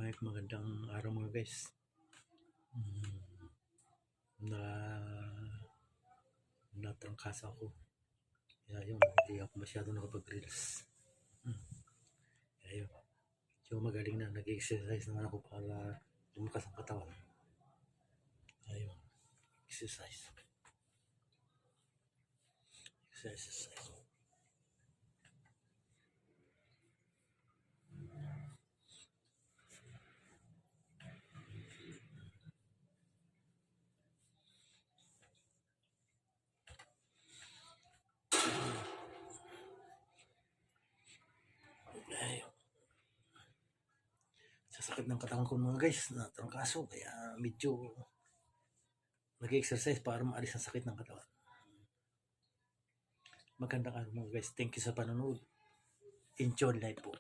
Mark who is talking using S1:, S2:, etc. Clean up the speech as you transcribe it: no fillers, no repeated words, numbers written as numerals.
S1: Ay, magandang araw mga guys. Na natrangkasa ako. Kaya yun, hindi ako masyado nakapag-reels. Kaya yun. So magaling na, nag-exercise naman ako para lumakas ang katawan. Ayun, exercise. Ayun. Sa sakit ng katawan ko mga guys, natrangkaso. Kaya medyo nag-exercise para maalis ang sakit ng katawan. Magandang araw mga guys. Thank you sa panonood. Enjoy life po.